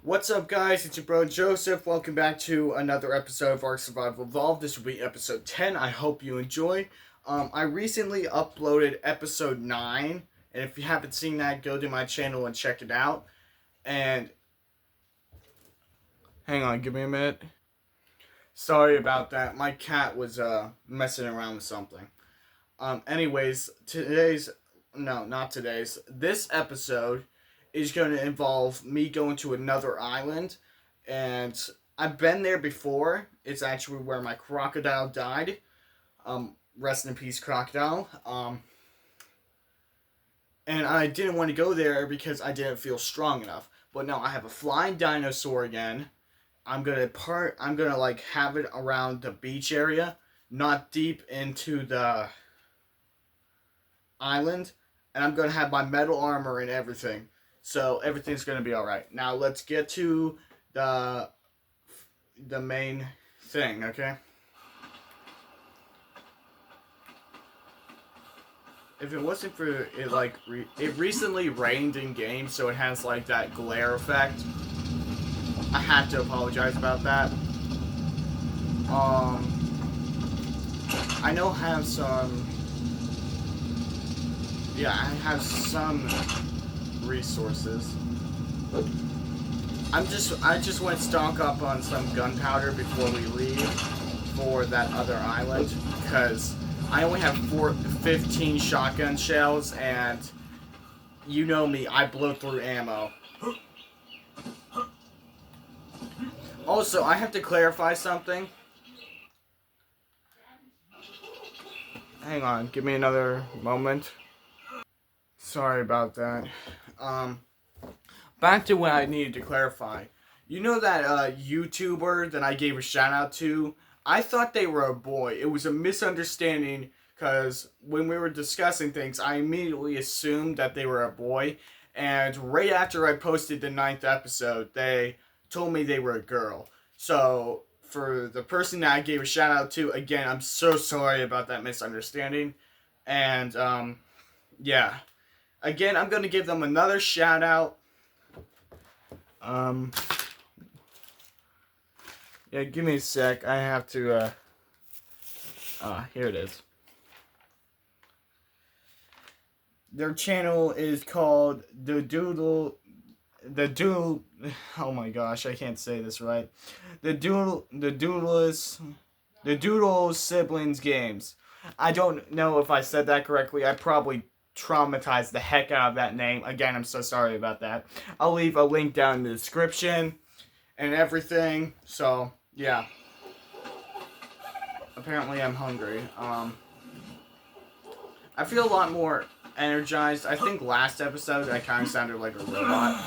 What's up, guys? It's your bro Joseph. Welcome back to another episode of Ark Survival Evolved. This will be episode 10. I hope you enjoy. I recently uploaded episode 9, and if you haven't seen that, go to my channel and check it out. And hang on, give me a minute. Sorry about that. My cat was messing around with something. Anyways, this episode is going to involve me going to another island, and I've been there before. It's actually where my crocodile died. Rest in peace, crocodile. And I didn't want to go there because I didn't feel strong enough. But now I have a flying dinosaur again. I'm gonna have it around the beach area, not deep into the island, and I'm gonna have my metal armor and everything. So everything's gonna be all right. Now let's get to the main thing, okay? If it wasn't for it, it recently rained in game, so it has like that glare effect. I have to apologize about that. I know I have some. Yeah, I have some resources. I just want to stock up on some gunpowder before we leave for that other island, because I only have 15 shotgun shells, and you know me, I blow through ammo. Also, I have to clarify something. Hang on, give me another moment. Sorry about that. Back to what I needed to clarify. You know that YouTuber that I gave a shout out to? I thought they were a boy. It was a misunderstanding, because when we were discussing things, I immediately assumed that they were a boy. And right after I posted the 9th episode, they told me they were a girl. So, for the person that I gave a shout out to, again, I'm so sorry about that misunderstanding. And, yeah. Again, I'm going to give them another shout out. Yeah, give me a sec. I have to, here it is. Their channel is called oh my gosh, I can't say this right. The Doodle Siblings Games. I don't know if I said that correctly. I probably traumatized the heck out of that name. Again, I'm so sorry about that. I'll leave a link down in the description and everything. So, yeah. Apparently I'm hungry. I feel a lot more energized. I think last episode I kind of sounded like a robot.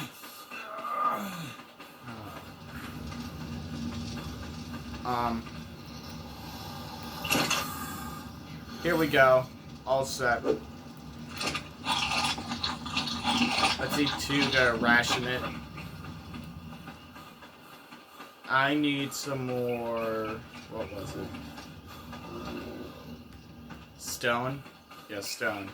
Here we go. All set. Let's eat 2 to ration it. I need some more. What was it? Stone? Yeah, stone.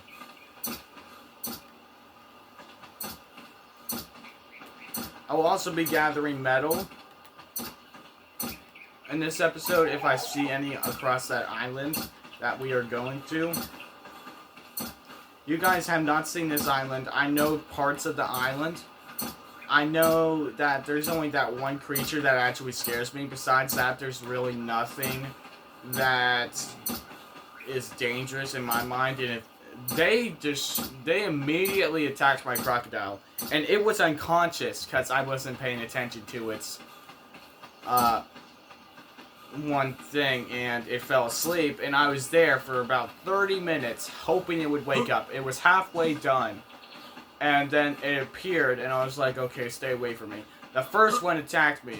I will also be gathering metal in this episode if I see any across that island that we are going to. You guys have not seen this island. I know parts of the island. I know that there's only that one creature that actually scares me. Besides that, there's really nothing that is dangerous in my mind. And if they immediately attacked my crocodile, and it was unconscious because I wasn't paying attention to its one thing, and it fell asleep, and I was there for about 30 minutes hoping it would wake up. It was halfway done, and then it appeared, and I was like, okay, stay away from me. The first one attacked me,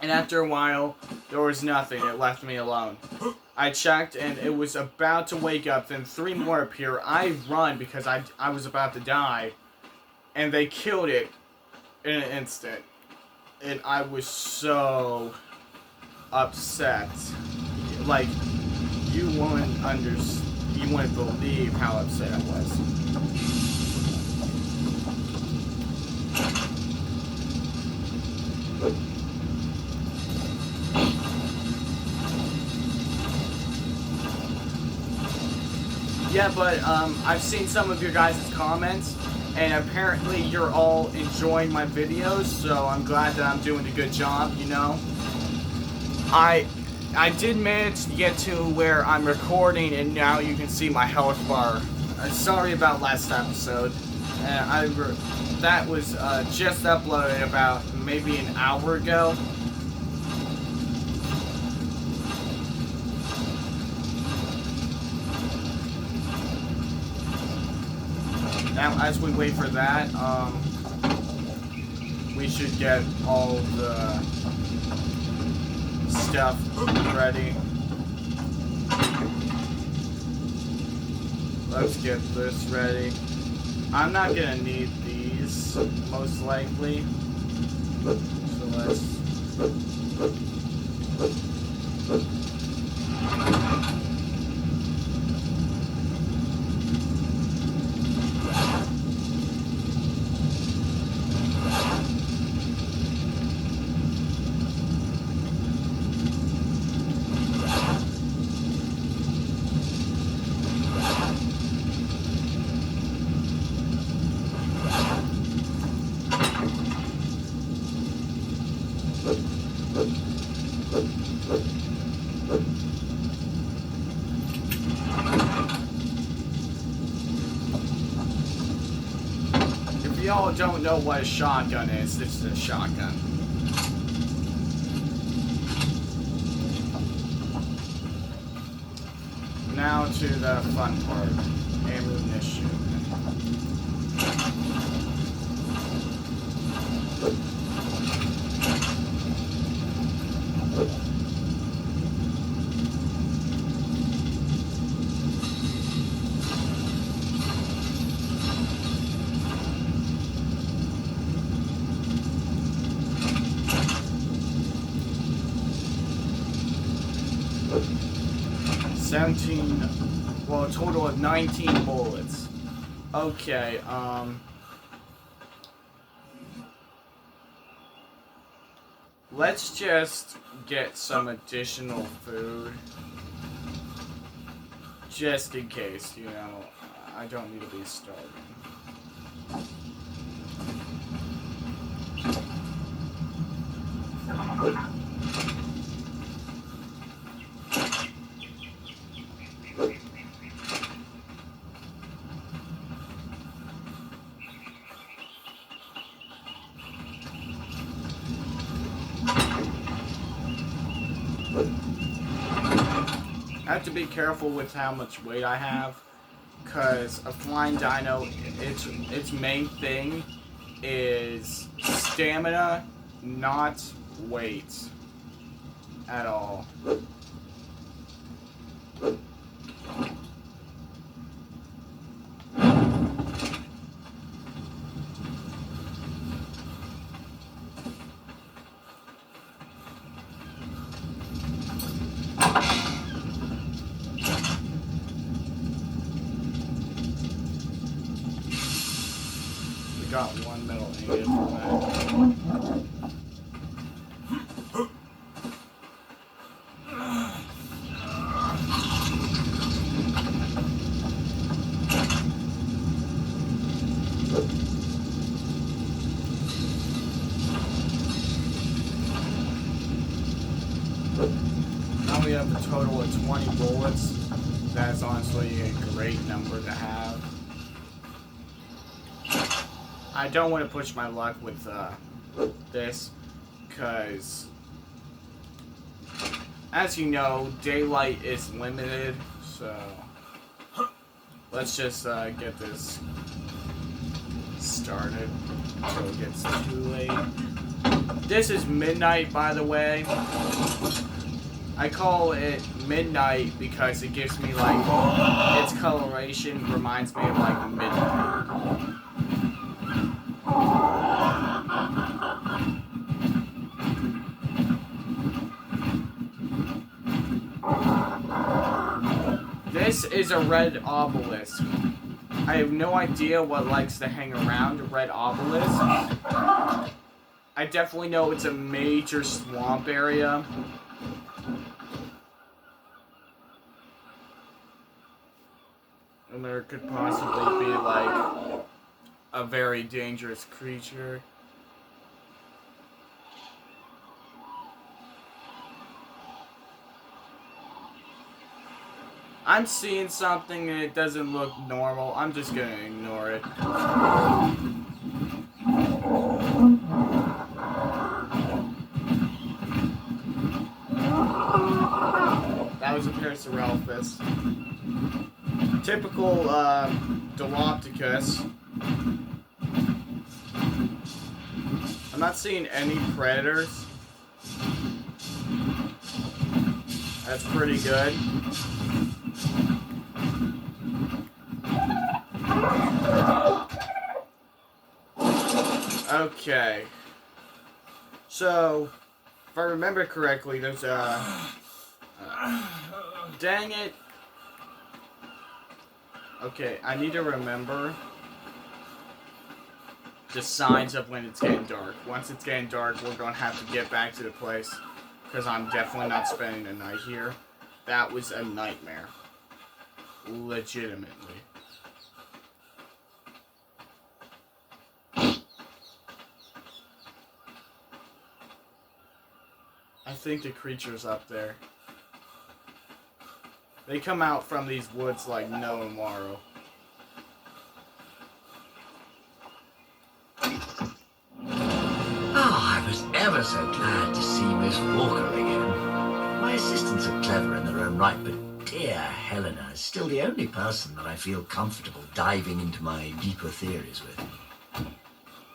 and after a while there was nothing. It left me alone. I checked, and it was about to wake up. Then 3 more appear. I run because I was about to die, and they killed it in an instant. And I was so upset. Like, you wouldn't believe how upset I was. Yeah, but I've seen some of your guys' comments, and apparently you're all enjoying my videos, so I'm glad that I'm doing a good job, you know? I did manage to get to where I'm recording, and now you can see my health bar. Sorry about last episode. That was just uploaded about maybe an hour ago. Now, as we wait for that, we should get all the stuff ready. Let's get this ready. I'm not gonna need these, most likely. So let's... If y'all don't know what a shotgun is, this is a shotgun. Now to the fun part, ammunition. Well, a total of 19 bullets. Okay, let's just get some additional food. Just in case, you know, I don't need to be starving. I have to be careful with how much weight I have, because a flying dino, its main thing is stamina, not weight at all. Got one metal ingot from that. Now we have a total of 20 bullets. That's honestly a great number to have. I don't want to push my luck with this, because, as you know, daylight is limited, so let's just get this started until it gets too late. This is midnight, by the way. I call it midnight because it gives me, like, its coloration reminds me of, like, midnight. This is a red obelisk. I have no idea what likes to hang around a red obelisk. I definitely know it's a major swamp area. And there could possibly be, like, a very dangerous creature. I'm seeing something and it doesn't look normal. I'm just gonna ignore it. That was a Parasaurolophus. Typical Dilopithecus. I'm not seeing any predators. That's pretty good. Okay. So, if I remember correctly, there's a... dang it. Okay, I need to remember the signs of when it's getting dark. Once it's getting dark, we're going to have to get back to the place. Because I'm definitely not spending the night here. That was a nightmare. Legitimately. I think the creature's up there. They come out from these woods like no tomorrow. I was ever so glad to see Miss Walker again. My assistants are clever in their own right, but dear Helena is still the only person that I feel comfortable diving into my deeper theories with.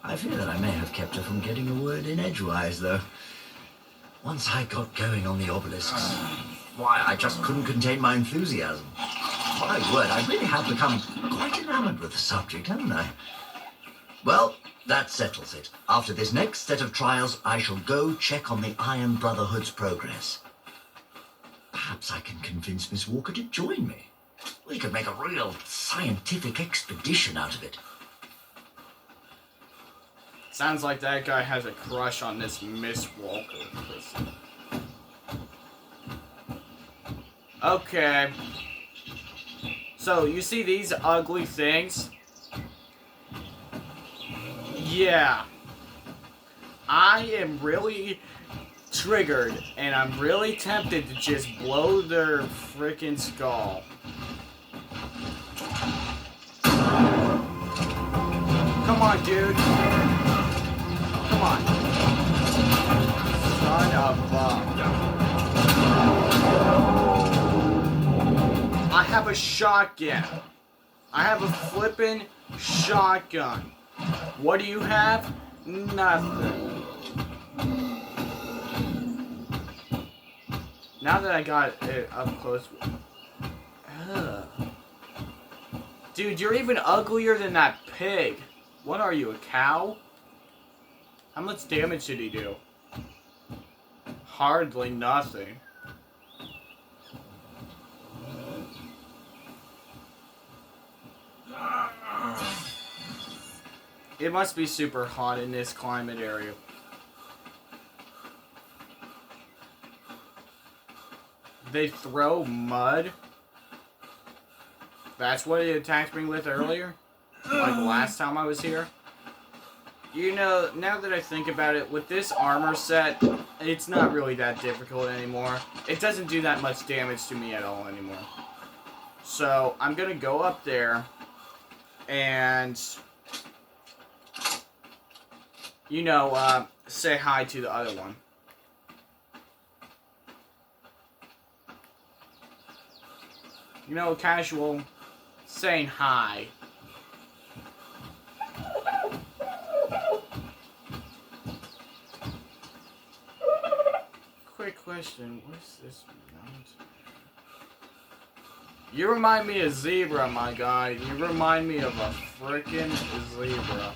I fear that I may have kept her from getting a word in edgewise, though. Once I got going on the obelisks, why, I just couldn't contain my enthusiasm. My word, I really have become quite enamored with the subject, haven't I? Well, that settles it. After this next set of trials, I shall go check on the Iron Brotherhood's progress. Perhaps I can convince Miss Walker to join me. We could make a real scientific expedition out of it. Sounds like that guy has a crush on this Miss Walker person. Okay. So, you see these ugly things? Yeah. I am really triggered, and I'm really tempted to just blow their freaking skull. Come on, dude. Come on. Son of a... I have a shotgun. I have a flippin' shotgun. What do you have? Nothing. Now that I got it up close... Ugh. Dude, you're even uglier than that pig. What are you, a cow? How much damage did he do? Hardly nothing. It must be super hot in this climate area. They throw mud? That's what it attacked me with earlier? Like last time I was here? You know, now that I think about it, with this armor set, it's not really that difficult anymore. It doesn't do that much damage to me at all anymore. So, I'm gonna go up there and... you know, say hi to the other one. You know, casual, saying hi. Quick question, what's this mountain? You remind me of zebra, my guy. You remind me of a frickin' zebra.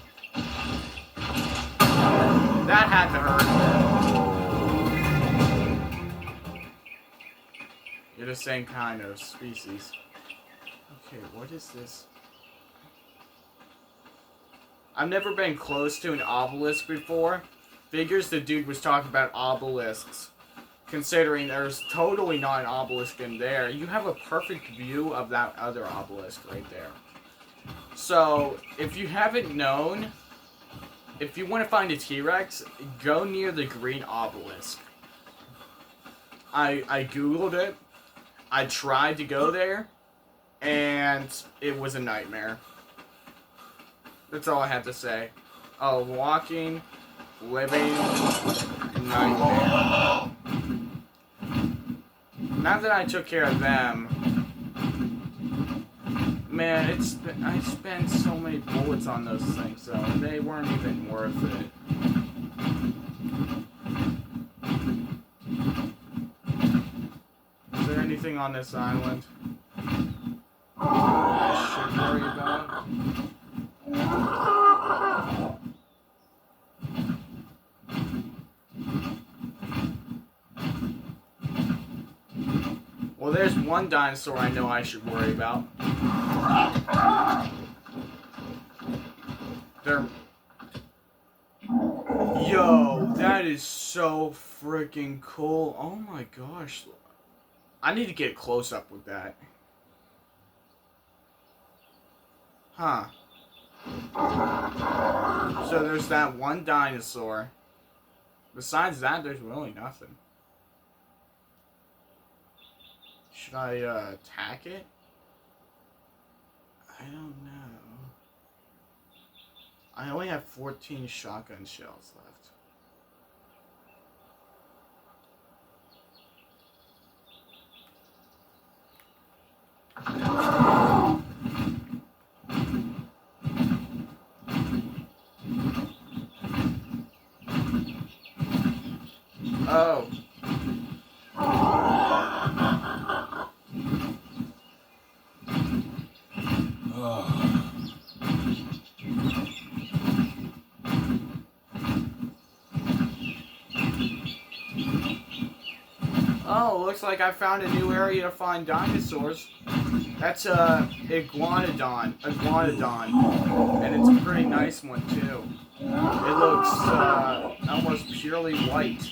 That had to hurt. You're the same kind of species. Okay, what is this? I've never been close to an obelisk before. Figures the dude was talking about obelisks. considering there's totally not an obelisk in there. You have a perfect view of that other obelisk right there. So, if you haven't known, if you want to find a T-Rex, go near the green obelisk. I googled it. I tried to go there, and it was a nightmare. That's all I have to say. A walking, living nightmare. Now that I took care of them, man, I spent so many bullets on those things, so they weren't even worth it. Is there anything on this island I should worry about? Well, there's one dinosaur I know I should worry about. Yo, that is so freaking cool. Oh my gosh. I need to get a close up with that. Huh. So there's that one dinosaur. Besides that, there's really nothing. Should I attack it? I don't know. I only have 14 shotgun shells left. Oh. Oh, looks like I found a new area to find dinosaurs. That's a iguanodon, and it's a pretty nice one too. It looks almost purely white.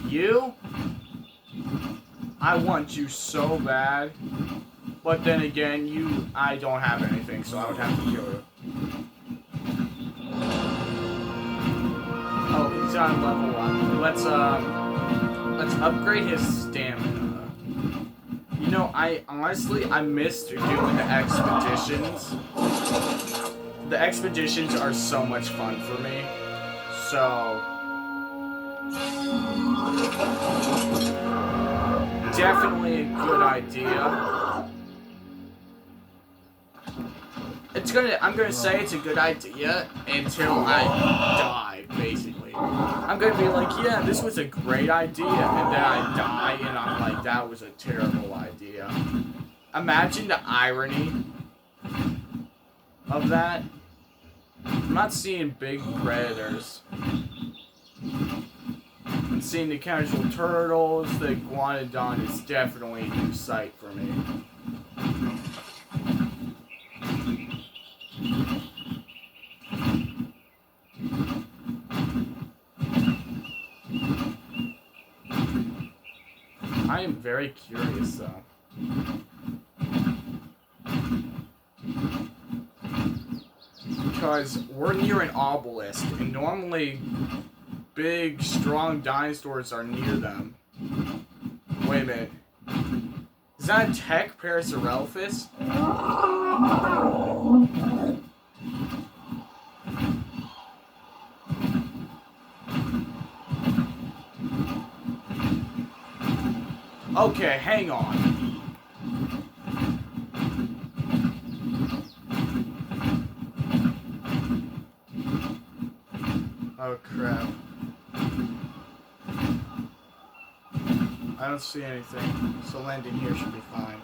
You? I want you so bad, but then again, I don't have anything, so I would have to kill you. Oh, he's on level 1. Let's upgrade his stamina. You know, I missed doing the expeditions. The expeditions are so much fun for me. So definitely a good idea. I'm gonna say it's a good idea until I die, basically. I'm gonna be like, yeah, this was a great idea, and then I die, and I'm like, that was a terrible idea. Imagine the irony of that. I'm not seeing big predators. I'm seeing the casual turtles. The iguanodon is definitely a new sight for me. I am very curious, though. Because we're near an obelisk, and normally big, strong dinosaurs are near them. Wait a minute. Is that a tech Parasaurolophus? Okay, hang on. Oh crap. I don't see anything, so landing here should be fine.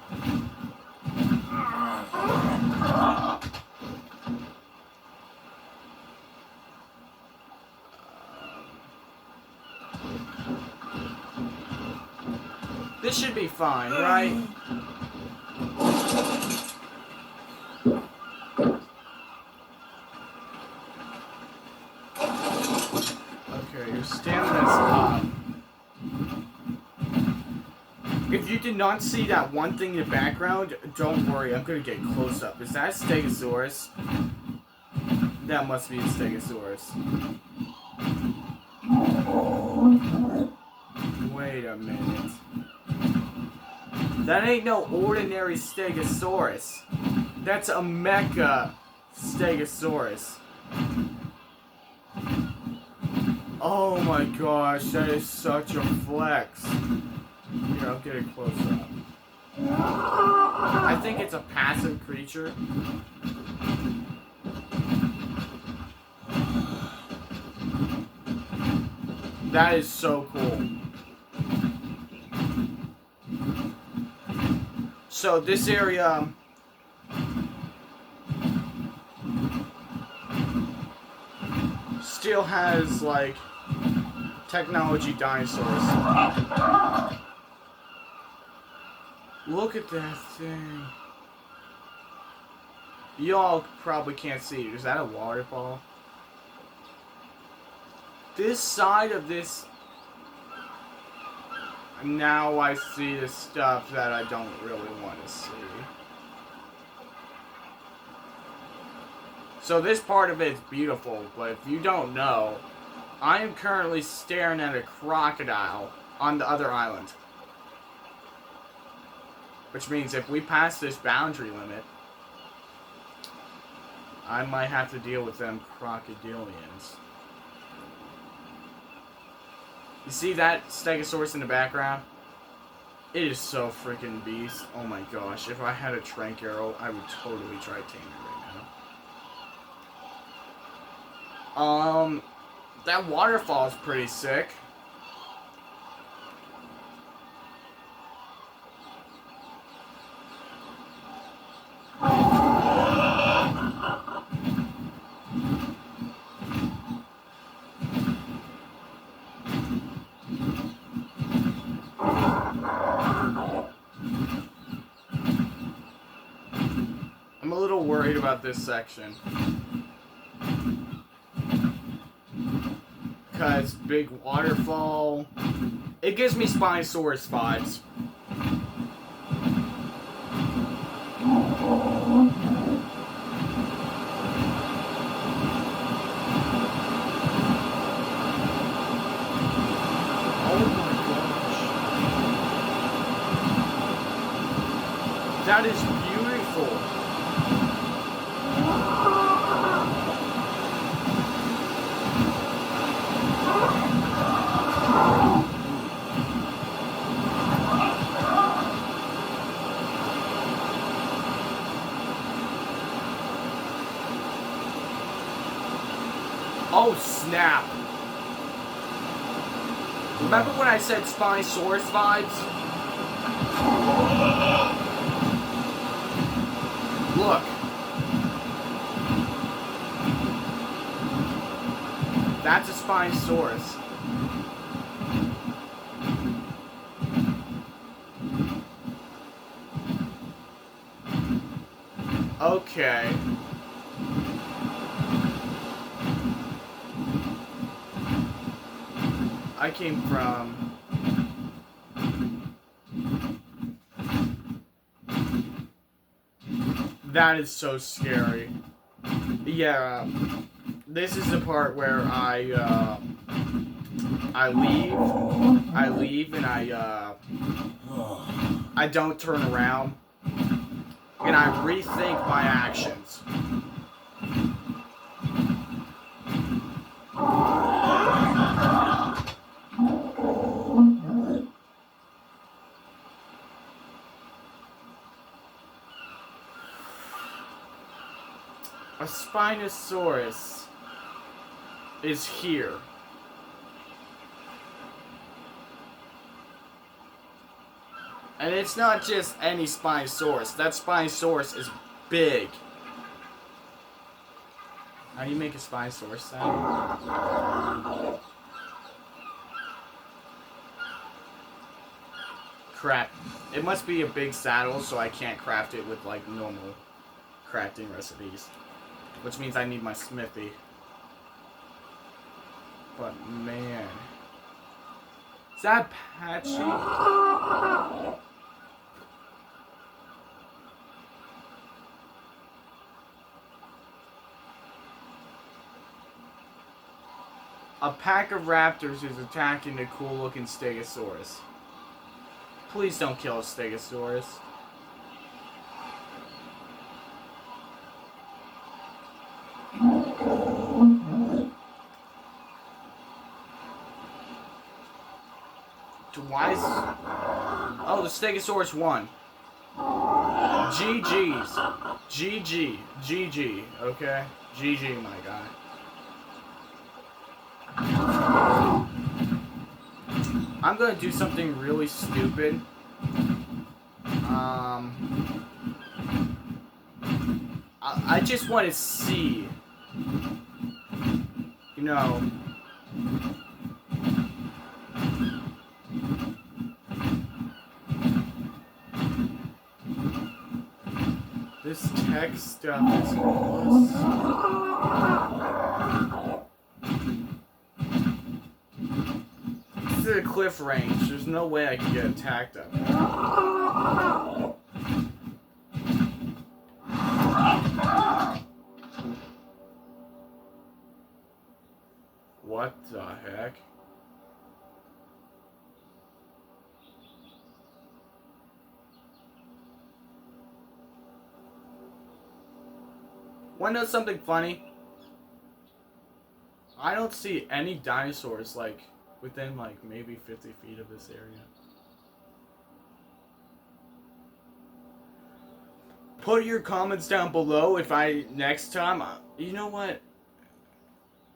This should be fine, right? did not see that one thing in the background, don't worry, I'm gonna get close up. Is that a Stegosaurus? That must be a Stegosaurus. Wait a minute. That ain't no ordinary Stegosaurus. That's a Mecha Stegosaurus. Oh my gosh, that is such a flex. Here, I'll get it close up. I think it's a passive creature. That is so cool. So this area still has like technology dinosaurs. Look at that thing. Y'all probably can't see it. Is that a waterfall? This side of this... Now I see the stuff that I don't really want to see. So this part of it is beautiful, but if you don't know, I am currently staring at a crocodile on the other island. Which means if we pass this boundary limit, I might have to deal with them crocodilians. You see that Stegosaurus in the background? It is so freaking beast. Oh my gosh, if I had a trank arrow, I would totally try taming it right now. That waterfall is pretty sick. I'm a little worried about this section. Because big waterfall. It gives me Spinosaurus vibes. Oh my gosh. That is beautiful. Oh snap! Remember when I said Spinosaurus vibes? Look. That's a Spinosaurus. Okay. I came from... That is so scary. Yeah, this is the part where I leave and I don't turn around and I rethink my actions. A Spinosaurus is here. And it's not just any Spinosaurus. That Spinosaurus is big. How do you make a Spinosaurus sound? Crap. It must be a big saddle, so I can't craft it with like normal crafting recipes. Which means I need my smithy. But man. Is that Patchy? A pack of raptors is attacking the cool-looking Stegosaurus. Please don't kill a Stegosaurus. Why is... Oh, the Stegosaurus won. GG's. GG. GG. Okay? GG, my guy. I'm gonna do something really stupid. I just want to see, you know, this tech stuff is This is a cliff range. There's no way I can get attacked up there. What the heck? Wanna know something funny? I don't see any dinosaurs like within like maybe 50 feet of this area. Put your comments down below if I next time. You know what?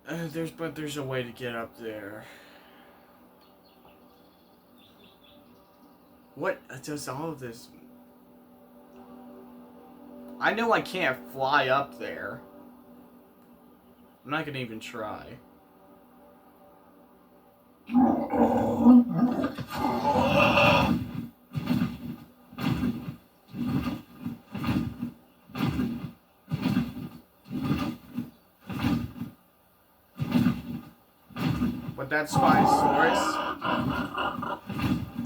There's a way to get up there. What does all of this? I know I can't fly up there. I'm not gonna even try. But that Spinosaurus,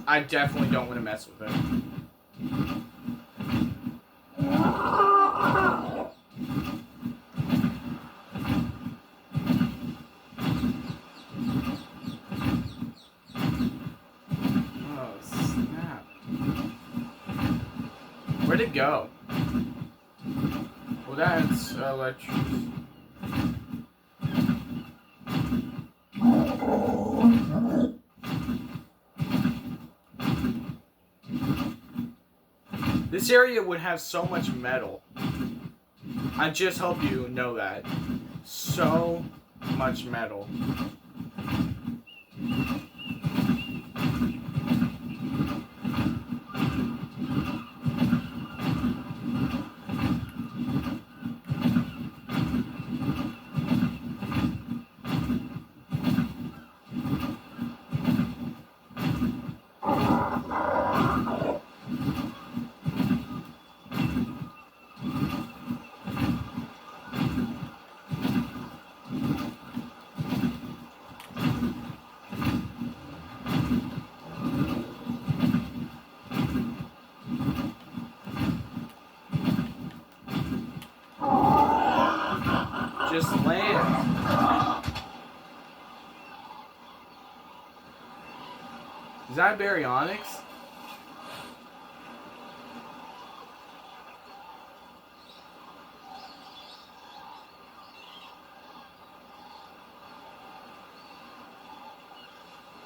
I definitely don't want to mess with it. Oh, snap. Where'd it go? Well, that's electric. This area would have so much metal. I just hope you know that. So much metal. Just land. Is that baryonyx?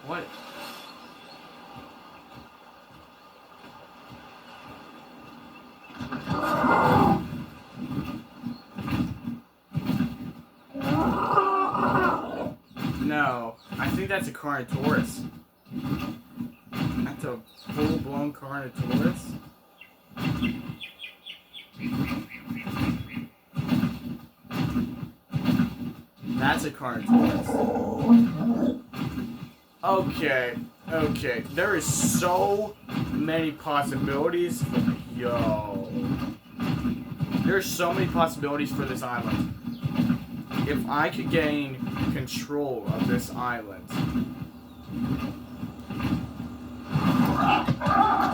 What? No, I think that's a Carnotaurus. That's a full-blown Carnotaurus. That's a Carnotaurus. Okay, okay. There is so many possibilities. Yo. There's so many possibilities for this island. If I could gain control of this island.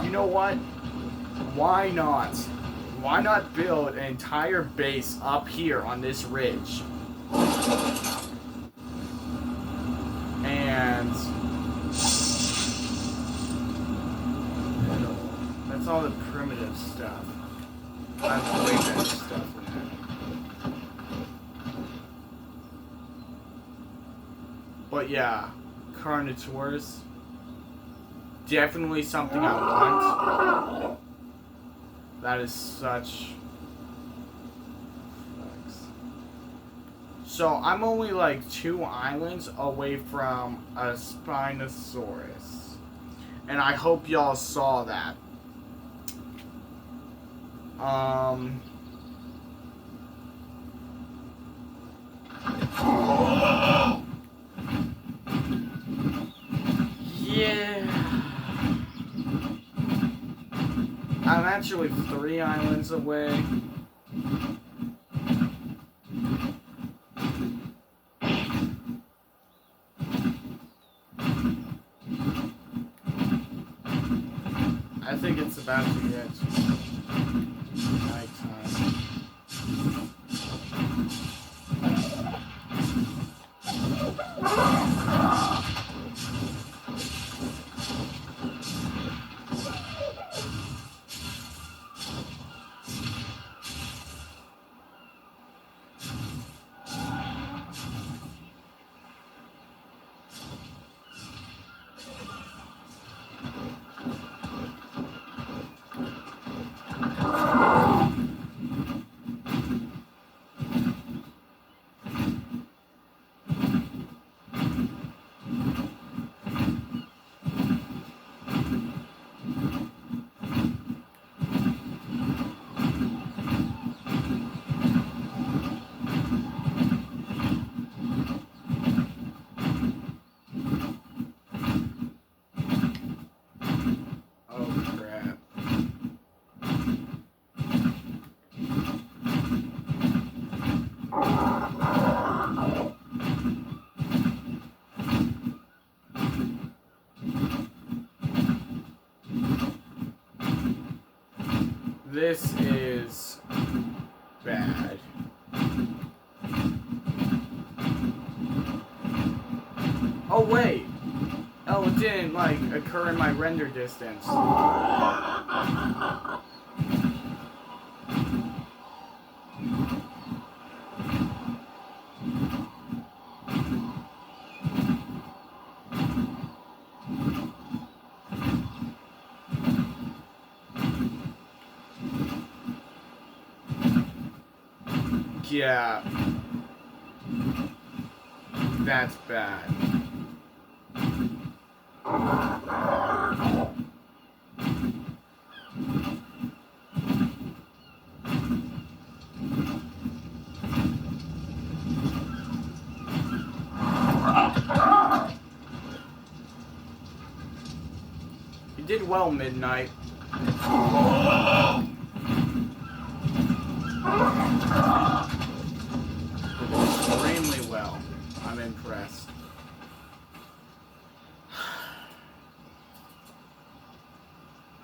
You know what? Why not? Why not build an entire base up here on this ridge? And that's all the primitive stuff. I have way better stuff than that. But yeah, Carnotaurus. Definitely something I want. That is such... So I'm only like 2 islands away from a Spinosaurus. And I hope y'all saw that. Yeah. I'm actually 3 islands away. I think it's about to get nighttime. This is bad. Oh wait! Oh, it didn't like occur in my render distance. Yeah. That's bad. You did well, Midnight. Extremely well. I'm impressed.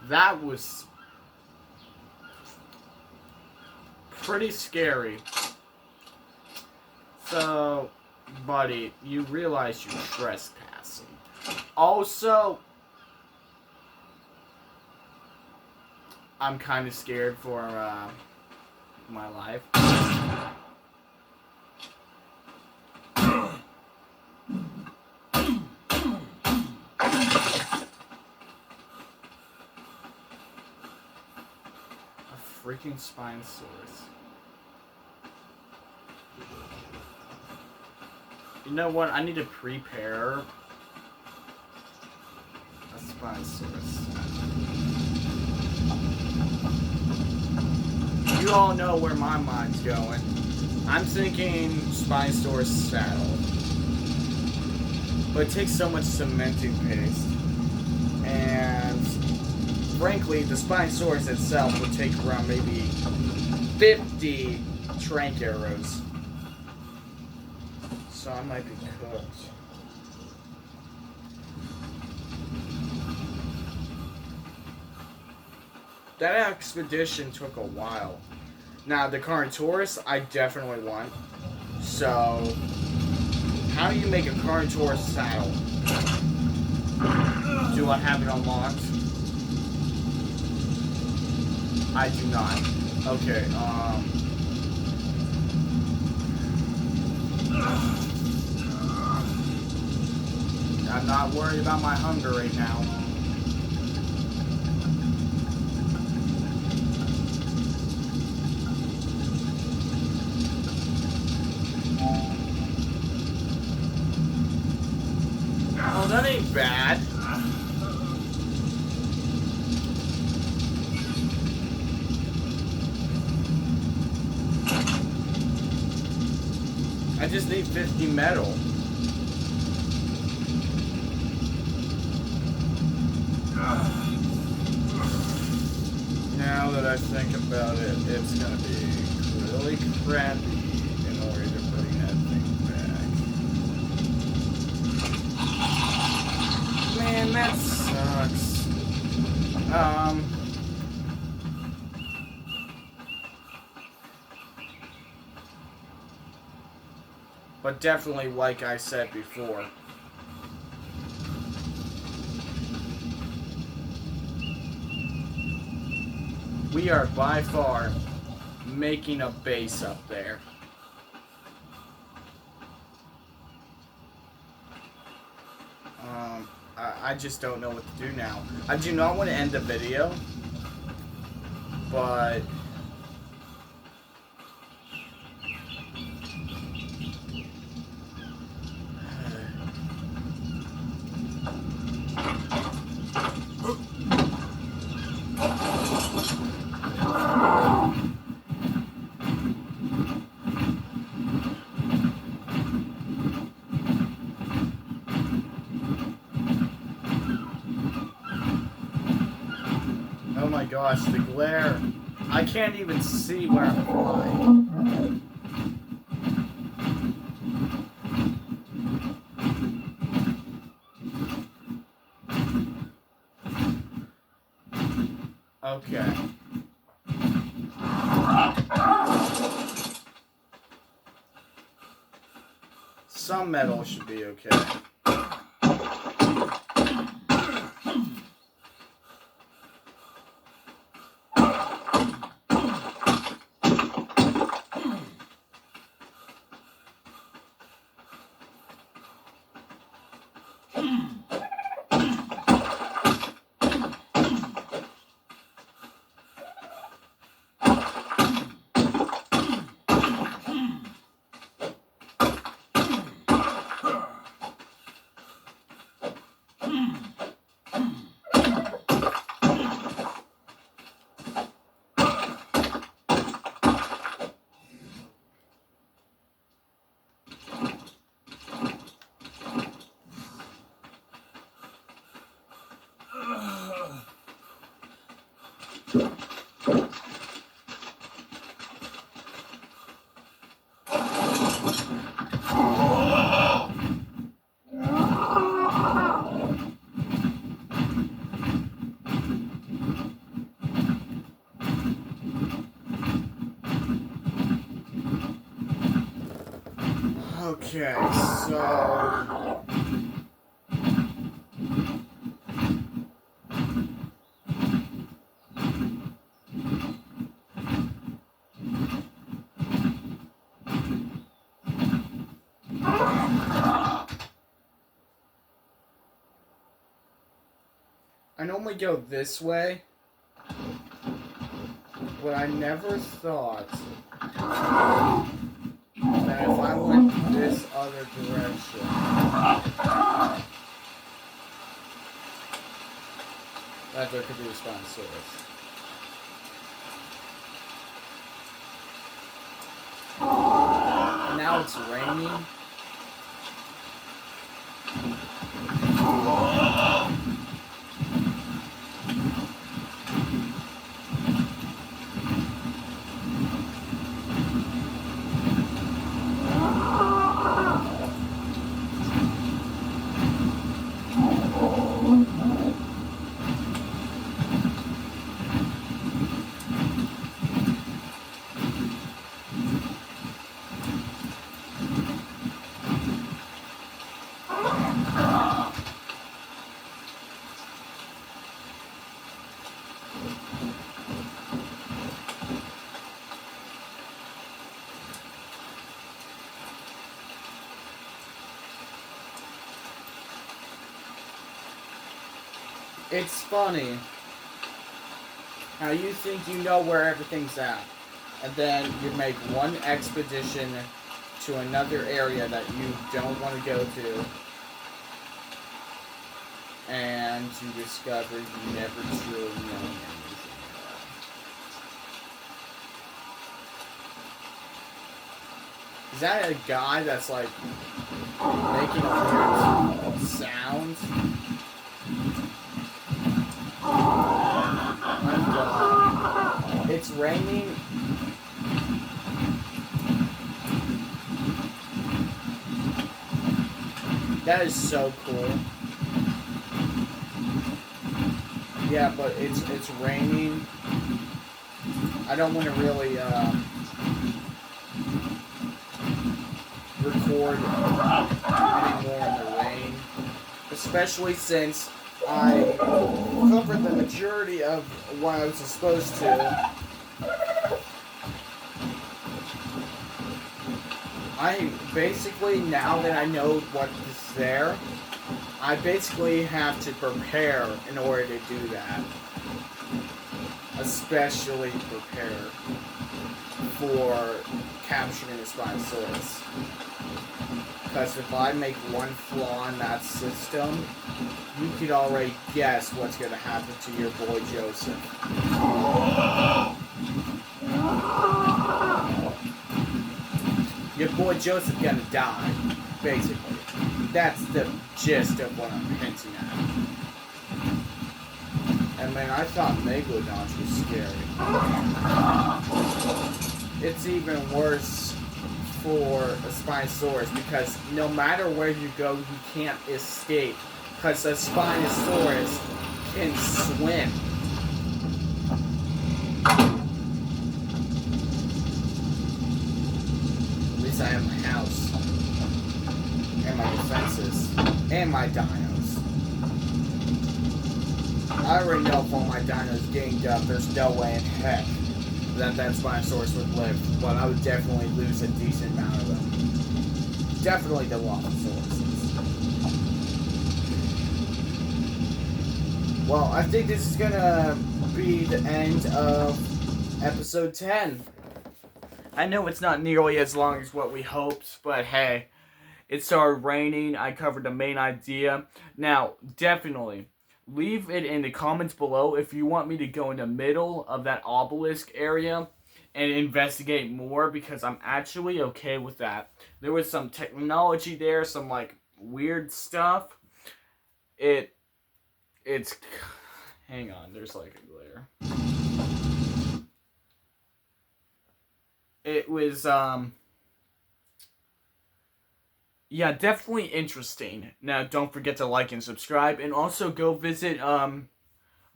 That was pretty scary. So, buddy, you realize you're trespassing. Also, I'm kind of scared for my life. Freaking Spinosaurus. You know what? I need to prepare a Spinosaurus. You all know where my mind's going. I'm thinking Spinosaurus saddle. But it takes so much cementing paste. And frankly, the Spinosaurus itself would take around maybe 50 trank arrows. So I might be cooked. That expedition took a while. Now, the Carnotaurus, I definitely want. So, how do you make a Carnotaurus saddle? Do I have it unlocked? I do not. Okay, I'm not worried about my hunger right now. Oh, that ain't bad. I just need 50 metal. Now that I think about it, it's gonna be really crappy in order to bring that thing back. Man, that sucks. But definitely, like I said before, we are by far making a base up there. I just don't know what to do now. I do not want to end the video, but oh my gosh, the glare. I can't even see where I'm flying. Okay. Some metal should be okay. Okay, so I normally go this way, but I never thought that if I went this other direction, that there could be a Spinosaurus. And now it's raining. It's funny how you think you know where everything's at, and then you make one expedition to another area that you don't want to go to, and you discover you never truly know anything. Is that a guy that's like making weird sounds? I'm done. It's raining. That is so cool. Yeah, but it's raining. I don't want to really record anymore in the rain, especially since I covered the majority of what I was supposed to. I basically, now that I know what is there, I basically have to prepare in order to do that. Especially prepare for capturing the Spinosaurus. Because if I make one flaw in that system, you could already guess what's going to happen to your boy Joseph. Your boy Joseph gonna die, basically. That's the gist of what I'm hinting at. And man, I thought Megalodons was scary. It's even worse for a Spinosaurus because no matter where you go, you can't escape. Because a Spinosaurus can swim. I have my house, and my defenses, and my dinos. I already know if all my dinos ganged up, there's no way in heck that Spinosaurus would live, but I would definitely lose a decent amount of them. Definitely the Dilophosaurus. Well, I think this is gonna be the end of episode 10. I know it's not nearly as long as what we hoped, but hey, it started raining. I covered the main idea. Now, definitely, leave it in the comments below if you want me to go in the middle of that obelisk area and investigate more, because I'm actually okay with that. There was some technology there, some like weird stuff. It's hang on, there's like a glare. It was, yeah, definitely interesting. Now, don't forget to like and subscribe, and also go visit,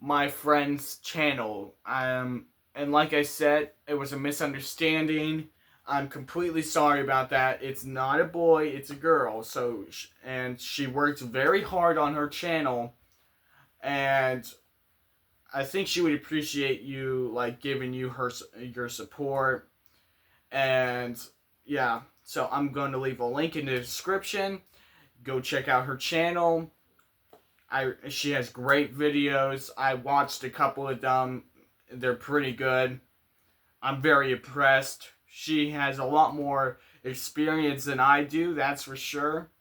my friend's channel. And like I said, it was a misunderstanding. I'm completely sorry about that. It's not a boy, it's a girl. So, and she worked very hard on her channel, and I think she would appreciate you, like, giving you your support. And yeah, so I'm going to leave a link in the description. Go check out her channel. She has great videos. I watched a couple of them. They're pretty good. I'm very impressed. She has a lot more experience than I do, that's for sure.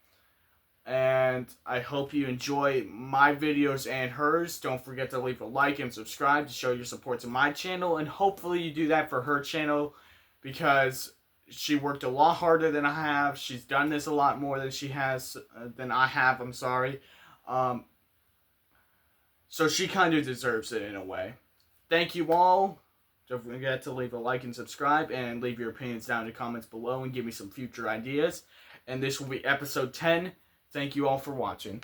And I hope you enjoy my videos and hers. Don't forget to leave a like and subscribe to show your support to my channel. And hopefully you do that for her channel, because she worked a lot harder than I have. She's done this a lot more than than I have. I'm sorry. So she kind of deserves it in a way. Thank you all. Don't forget to leave a like and subscribe, and leave your opinions down in the comments below and give me some future ideas. And this will be episode 10. Thank you all for watching.